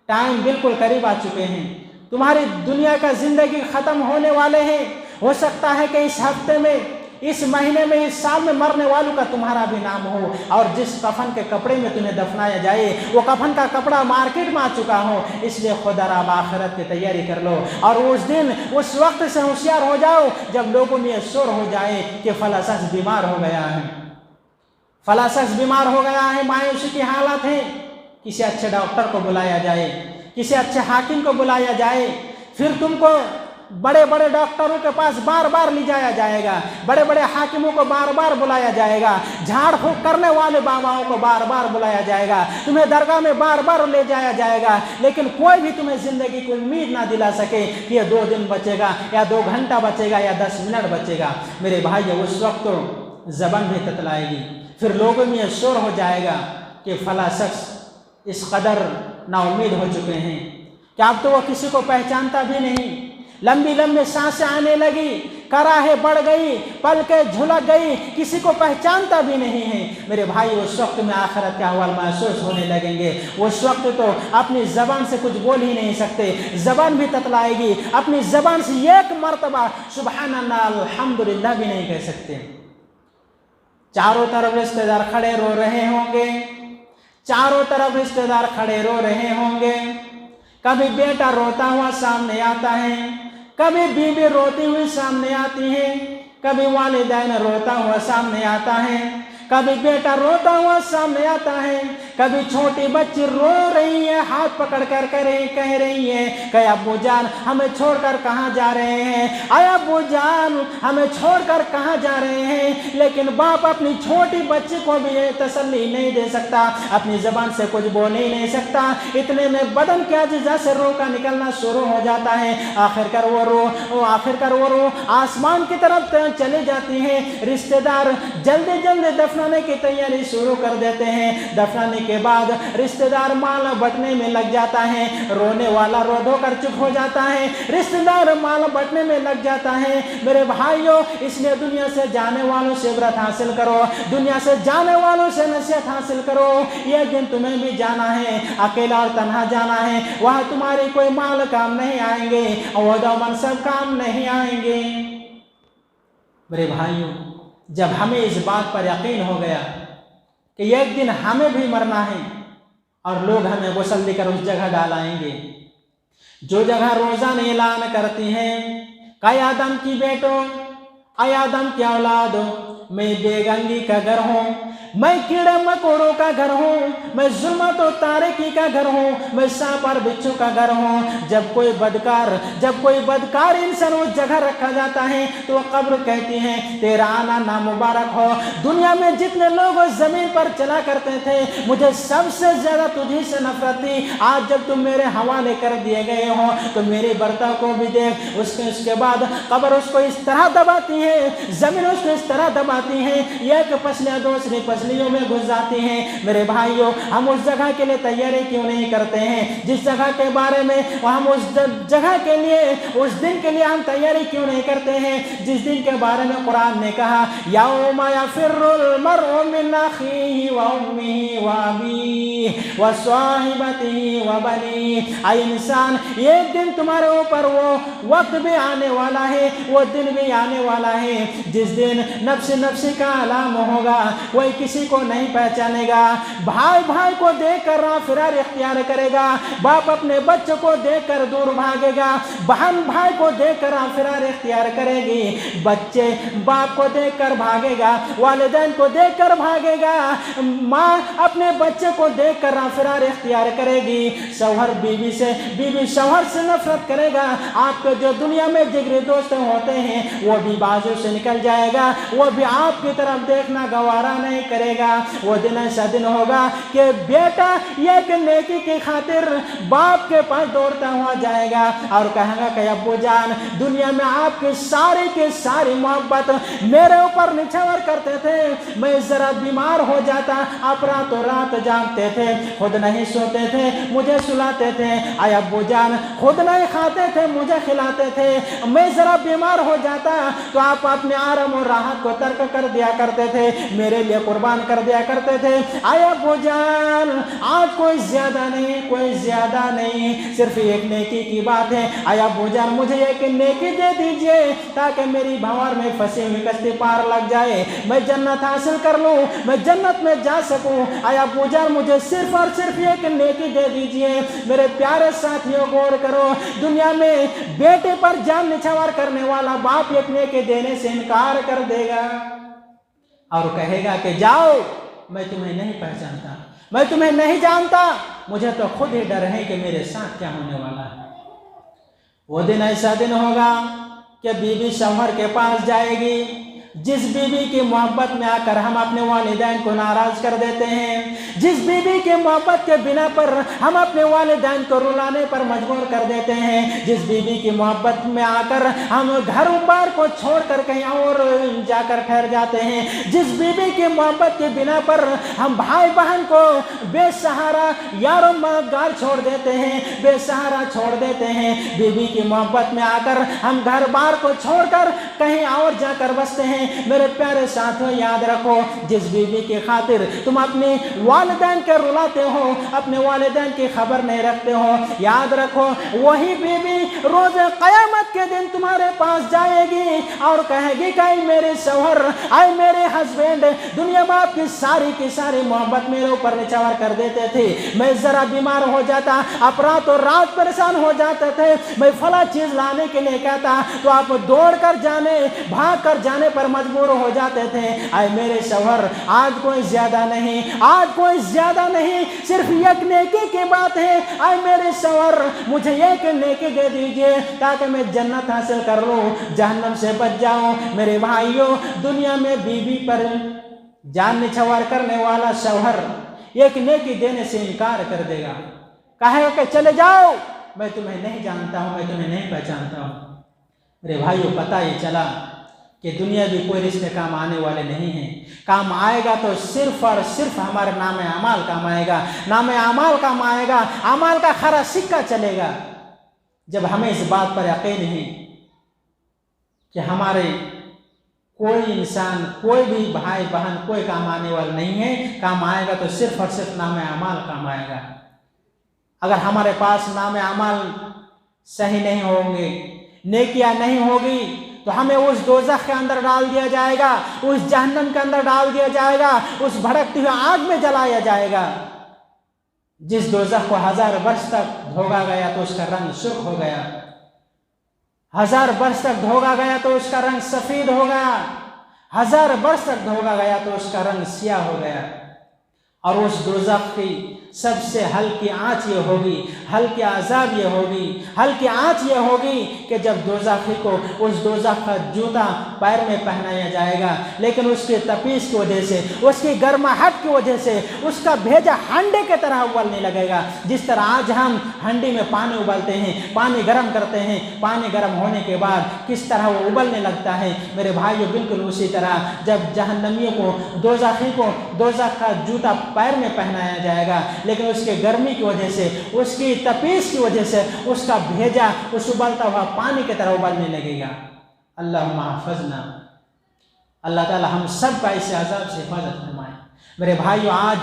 टाइम बिल्कुल करीब आ चुके हैं, तुम्हारी दुनिया का जिंदगी ख़त्म होने वाले हैं। हो सकता है कि इस हफ्ते में, इस महीने में, इस साल में मरने वालों का तुम्हारा भी नाम हो, और जिस कफन के कपड़े में तुम्हें दफनाया जाए वो कफन का कपड़ा मार्केट में आ चुका हो। इसलिए खुदा अब आखिरत की तैयारी कर लो और उस दिन, उस वक्त से होशियार हो जाओ जब लोगों में शोर हो जाए कि फला शख्स बीमार हो गया है, फला शख्स बीमार हो गया है, मायूसी की हालत है। किसी अच्छे डॉक्टर को बुलाया जाए, किसी अच्छे हाकिम को बुलाया जाए, फिर तुमको बड़े बड़े डॉक्टरों के पास बार बार ले जाया जाएगा, बड़े बड़े हाकिमों को बार बार बुलाया जाएगा, झाड़ फूक करने वाले बाबाओं को बार बार बुलाया जाएगा, तुम्हें दरगाह में बार बार ले जाया जाएगा, लेकिन कोई भी तुम्हें जिंदगी की उम्मीद ना दिला सके कि ये 2 दिन बचेगा या 2 घंटा बचेगा या 10 मिनट बचेगा। मेरे भाई, उस वक्त तो ज़बान भी ततलाएगी, फिर लोगों में ये शोर हो जाएगा कि फला शख्स इस कदर नाउम्मीद हो चुके हैं कि अब तो वो किसी को पहचानता भी नहीं। लंबी लंबी सांसें आने लगी, कराहें बढ़ गई, पलकें झुलक गई, किसी को पहचानता भी नहीं है। मेरे भाई, उस वक्त में आखिरत का अहवाल महसूस होने लगेंगे। उस वक्त तो अपनी ज़बान से कुछ बोल ही नहीं सकते, ज़बान भी ततलाएगी, अपनी ज़बान से एक मर्तबा सुबहान अल्लाह अल्हम्दुलिल्लाह भी नहीं कह सकते। चारों तरफ रिश्तेदार खड़े रो रहे होंगे, चारों तरफ रिश्तेदार खड़े रो रहे होंगे। कभी बेटा रोता हुआ सामने आता है, कभी बीवी रोती हुई सामने आती है, कभी वालिदैन रोता हुआ सामने आता है, कभी बेटा रोता हुआ सामने आता है, कभी छोटी बच्ची रो रही है, हाथ पकड़ कर कह रही है कि अब्बू जान हमें छोड़कर कहाँ जा रहे हैं, आया अब्बू जान हमें छोड़कर कहाँ जा रहे हैं। लेकिन बाप अपनी छोटी बच्ची को भी ये तसल्ली नहीं दे सकता, अपनी ज़बान से कुछ बोल ही नहीं सकता। इतने में बदन के अज़्ज़ा से रो का निकलना शुरू हो जाता है। आखिरकार वो रो आसमान की तरफ चली जाती है। रिश्तेदार जल्दी जल्दी दफनाने की तैयारी शुरू कर देते हैं। दफनाने के बाद रिश्तेदार माल बटने में लग जाता है, रोने वाला रो धो कर चुप हो जाता है, रिश्तेदार माल बटने में लग जाता है। मेरे भाइयों, इसलिए दुनिया से जाने वालों से इबरत हासिल करो, दुनिया से जाने वालों से नसीहत हासिल करो। यह दिन तुम्हें भी जाना है, अकेला और तन्हा जाना है। वहाँ तुम्हारे कोई माल काम नहीं आएंगे, ओहदा मनसब काम नहीं आएंगे। मेरे भाइयों, जब हमें इस बात पर यकीन हो गया कि एक दिन हमें भी मरना है और लोग हमें गुस्ल देकर उस जगह डालाएंगे जो जगह रोज़ाना ऐलान करती है, कई आदम की बेटों, आय आदम की औलादो, मैं बेगंगी का घर हूँ, मैं कीड़े मकोड़ों का घर हूँ, मैं जुल्मत और तारीकी का घर हूँ, मैं सांप और बिच्छू का घर हूँ। जब कोई बदकार इंसान उस जगह रखा जाता है तो कब्र कहती है तेरा आना नामुबारक हो। दुनिया में जितने लोग ज़मीन पर चला करते थे, मुझे सबसे ज़्यादा तुझी से नफरत थी। आज जब तुम मेरे हवाले कर दिए गए हो तो मेरे बर्ताव को भी देख। उसके बाद कब्र उसको इस तरह दबाती है, ज़मीन उसको इस तरह दबाती है, एक पसलियाँ दूसरी पसलियों में घुस जाती हैं। मेरे भाइयों, हम उस जगह के लिए तैयारी क्यों नहीं करते हैं जिस जगह के बारे में, हम उस जगह के लिए, उस दिन के लिए हम तैयारी क्यों नहीं करते हैं जिस दिन के बारे में कुरान ने कहा यौमा यफिर्रुल मर्उ मिन अखीही व उम्मिही व अबीही व साहिबतिही व बनीही। ऐ इंसान, एक दिन तुम्हारे ऊपर वो वक्त भी आने वाला है, वो दिन भी आने वाला है जिस दिन नफ्स नफ्सी का आलाम होगा, कोई किसी को नहीं पहचानेगा। भाई भाई को देखकर फिरार इख्तियार करेगा, बाप अपने बच्चों को देखकर दूर भागेगा, बहन भाई को देखकर फिरार इख्तियार करेगी, बच्चे बाप को देखकर भागेगा, वालिदैन को देखकर भागेगा, माँ अपने बच्चे को देखकर फिरार इख्तियार करेगी, शौहर बीवी से, बीवी शौहर से नफरत करेगा। आपके जो दुनिया में जिगरी दोस्त होते हैं वो भी बाजू से निकल जाएगा, वो भी आपकी तरफ देखना गवारा नहीं करेगा। वो दिन ऐसा दिन होगा कि बेटा एक नेकी की खातिर बाप के पास दौड़ता हुआ जाएगा और कहेगा कि अब्बू जान, दुनिया में आपकी सारी की सारी मोहब्बत मेरे ऊपर निछावर करते थे, मैं जरा बीमार हो जाता आप रातों रात जागते थे, खुद नहीं सोते थे मुझे सुलाते थे, आय अब्बू जान खुद नहीं खाते थे मुझे खिलाते थे, मैं जरा बीमार हो जाता तो आप अपने आराम और राहत को तर्क कर दिया करते थे, मेरे लिए कुर्बान कर दिया करते थे। आय अब्बू जान आज कोई ज्यादा नहीं, कोई ज्यादा नहीं, सिर्फ एक नेकी की बात है, आय अब्बू जान मुझे एक नेकी दे दीजिए ताकि मेरी भंवर में फंसी हुई कश्ती पार लग जाए, मैं जन्नत हासिल कर लूं, मैं जन्नत में जा सकूं। आय अब्बू जान मुझे सिर्फ और सिर्फ एक नेकी दे दीजिए। मेरे प्यारे साथियों गौर करो, दुनिया में बेटे पर जान निछावर करने वाला बाप एक नेकी देने से इनकार कर देगा और कहेगा कि जाओ, मैं तुम्हें नहीं पहचानता, मैं तुम्हें नहीं जानता, मुझे तो खुद ही डर है कि मेरे साथ क्या होने वाला है। वो दिन ऐसा दिन होगा कि बीवी शौहर के पास जाएगी, जिस बीवी की मोहब्बत में आकर हम अपने वालिदैन को नाराज कर देते हैं, जिस बीवी के मोहब्बत के बिना पर हम अपने वालिदैन को रुलाने पर मजबूर कर देते हैं, जिस बीवी की मोहब्बत में आकर हम घर बार को छोड़कर कहीं और जाकर ठहर जाते हैं, जिस बीवी की मोहब्बत के बिना पर हम भाई बहन को बेसहारा यारों मगार छोड़ देते हैं, बेसहारा छोड़ देते हैं, बीवी की मोहब्बत में आकर हम घर बार को छोड़कर कहीं और जाकर बसते हैं। मेरे प्यारे साथियों याद रखो, जिस बीवी की खातिर तुम अपने वालिदैन के रुलाते हो, अपने वालिदैन की खबर नहीं रखते हो, याद रखो वही बीवी रोज कयामत के दिन तुम्हारे पास जाएगी और कहेगी कि आई मेरे शौहर, आई मेरे हस्बैंड, दुनिया में आपकी सारी की सारी मोहब्बत मेरे ऊपर निछावर कर देते थे, मैं जरा बीमार हो जाता आप रातों रात परेशान हो जाते थे, मैं फला चीज लाने के लिए कहता तो आप दौड़ कर जाने भाग कर जाने पर मजबूर हो जाते थे। आए मेरे शौहर आज कोई ज्यादा नहीं, आज कोई ज्यादा नहीं, सिर्फ एक नेकी की बात है, आए मेरे शौहर मुझे एक नेकी दे दीजिए ताकि मैं जन्नत हासिल कर लूं, जहन्नम से बच जाऊं। मेरे भाइयों दुनिया में बीवी पर जान निछावर करने वाला शौहर एक नेकी देने से इनकार कर देगा, कहेगा कि चले जाओ, मैं तुम्हें नहीं जानता हूं, मैं तुम्हें नहीं पहचानता हूं। मेरे भाइयों पता ही चला कि दुनिया भी कोई रिश्ते काम आने वाले नहीं हैं, काम आएगा तो सिर्फ और सिर्फ हमारे नाम अमाल काम आएगा, नाम अमाल काम आएगा, अमाल का खरा सिक्का चलेगा। जब हमें इस बात पर यकीन है कि हमारे कोई इंसान, कोई भी भाई बहन कोई काम आने वाला नहीं है, काम आएगा तो सिर्फ और सिर्फ नाम अमाल काम आएगा। अगर हमारे पास नाम अमाल सही नहीं होंगे, नेकियां नहीं होगी, तो हमें उस दोज़ख के अंदर डाल दिया जाएगा, उस जहन्नम के अंदर डाल दिया जाएगा, उस भड़कती हुई आग में जलाया जाएगा। जिस दोज़ख को 1000 वर्ष तक धोगा गया तो उसका रंग सुर्ख हो गया, 1000 वर्ष तक धोगा गया तो उसका रंग सफेद हो गया, 1000 वर्ष तक धोगा गया तो उसका रंग सियाह हो गया। और उस दोज़ख की सबसे हल्की आंच ये होगी, हल्की अज़ाब ये होगी, हल्की आंच ये होगी कि जब दोज़खी को उस दोज़ख का जूता पैर में पहनाया जाएगा, लेकिन उसके तपीस की वजह से, उसकी गर्माहट की वजह से उसका भेजा हंडे की तरह उबलने लगेगा। जिस तरह आज हम हंडी में पानी उबालते हैं, पानी गर्म करते हैं, पानी गर्म होने के बाद किस तरह वो उबलने लगता है, मेरे भाइयों बिल्कुल उसी तरह जब जहन्नमियों को, दोज़खी को दोज़ख का जूता पैर में पहनाया जाएगा, लेकिन उसके गर्मी की वजह से, उसकी तपीस की वजह से उसका भेजा उस उबलता हुआ पानी की तरह उबलने लगेगा। अल्लाहुम्मा हफ़ज़ना, अल्लाह ताला हम सब का इस अज़ाब से हिफाजत फरमाए। मेरे भाइयों आज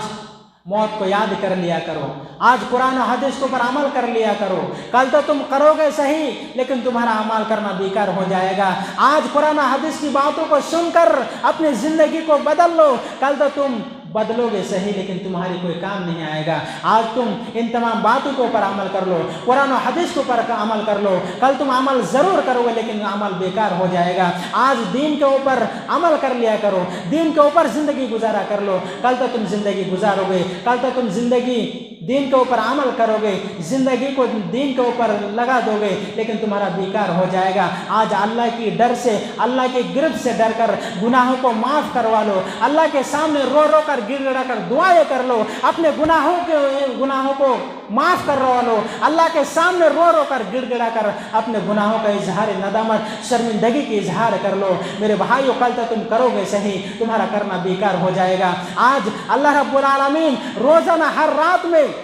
मौत को याद कर लिया करो, आज कुरान और हदीस के ऊपर अमल कर लिया करो। कल तो तुम करोगे सही लेकिन तुम्हारा अमल करना बेकार हो जाएगा। आज कुरान और हदीस की बातों को सुनकर अपनी ज़िंदगी को बदल लो, कल तो तुम बदलोगे सही लेकिन तुम्हारी कोई काम नहीं आएगा। आज तुम इन तमाम बातों के ऊपर अमल कर लो, कुरान और हदीस के ऊपर अमल कर लो, कल तुम अमल ज़रूर करोगे लेकिन अमल बेकार हो जाएगा। आज दीन के ऊपर अमल कर लिया करो, दीन के ऊपर ज़िंदगी गुजारा कर लो, कल तो तुम ज़िंदगी गुजारोगे, कल तो तुम ज़िंदगी दीन के ऊपर अमल करोगे, ज़िंदगी को दीन के ऊपर लगा दोगे लेकिन तुम्हारा बेकार हो जाएगा। आज अल्लाह की डर से, अल्लाह की गिरफ्त से डर कर गुनाहों को माफ़ करवा लो, अल्लाह के सामने रो रो कर गिड़गिड़ा कर दुआएं कर लो, अपने गुनाहों को माफ़ करवा लो, अल्लाह के सामने रो रो कर गिड़गिड़ा कर अपने गुनाहों का इजहार नदामत शर्मिंदगी की इजहार कर लो। मेरे भाइयों, कल तो तुम करोगे सही, तुम्हारा करना बेकार हो जाएगा। आज अल्लाह रब्बुल आलमीन रोज़ाना हर रात में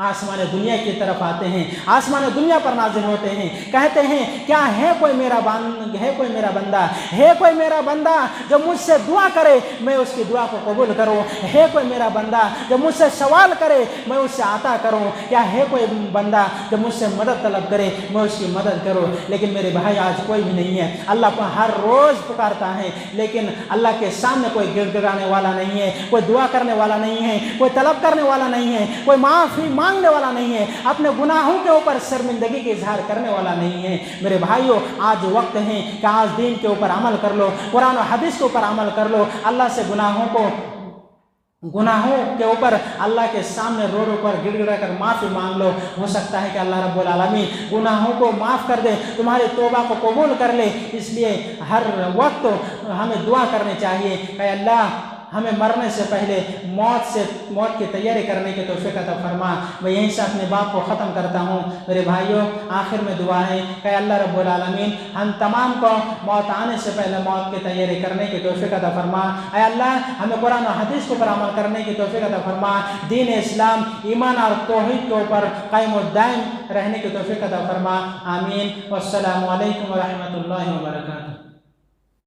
आसमान दुनिया की तरफ आते हैं, आसमान दुनिया पर नाज़िल होते हैं, कहते हैं क्या है कोई मेरा बंदा, है कोई मेरा बंदा जो मुझसे दुआ करे मैं उसकी दुआ को कबूल करूं, है कोई मेरा बंदा जो मुझसे सवाल करे मैं उससे आता करूं, क्या है कोई बंदा जो मुझसे मदद तलब करे मैं उसकी मदद करूं। लेकिन मेरे भाई आज कोई भी नहीं है। अल्लाह को हर रोज़ पुकारता है लेकिन अल्लाह के सामने कोई गिड़गिड़ाने वाला नहीं है, कोई दुआ करने वाला नहीं है, कोई तलब करने वाला नहीं है, कोई माफ़ी मांगने वाला नहीं है, अपने गुनाहों के ऊपर शर्मिंदगी का इजहार करने वाला नहीं है। मेरे भाइयों, आज वक्त है कि आज दीन के ऊपर अमल कर लो, कुरान और हदीस के ऊपर अमल कर लो, अल्लाह से गुनाहों के ऊपर अल्लाह के सामने रो रो कर गिड़गिड़ा कर माफ़ी मांग लो। हो सकता है कि अल्लाह रब्बुल आलमीन गुनाहों को माफ़ कर दे, तुम्हारी तौबा को कबूल कर ले। इसलिए हर वक्त हमें दुआ करनी चाहिए कि अल्लाह हमें मरने से पहले मौत की तैयारी करने की तौफीक अता फरमा। मैं यहीं से अपने बात को ख़त्म करता हूँ। मेरे भाइयों, आखिर में दुआ है कि अल्लाह रब्बुल आलमीन हम तमाम को मौत आने से पहले मौत की तैयारी करने की तौफीक अता फरमा। ऐ अल्लाह हमें कुरान और हदीस के ऊपर अमल करने की तौफीक अता फरमा, दीन इस्लाम, ईमान और तौहीद के ऊपर कायम व दायम रहने की तौफीक अता फरमा। आमीन। वस्सलामु अलैकुम व रहमतुल्लाहि व बरकातुहू।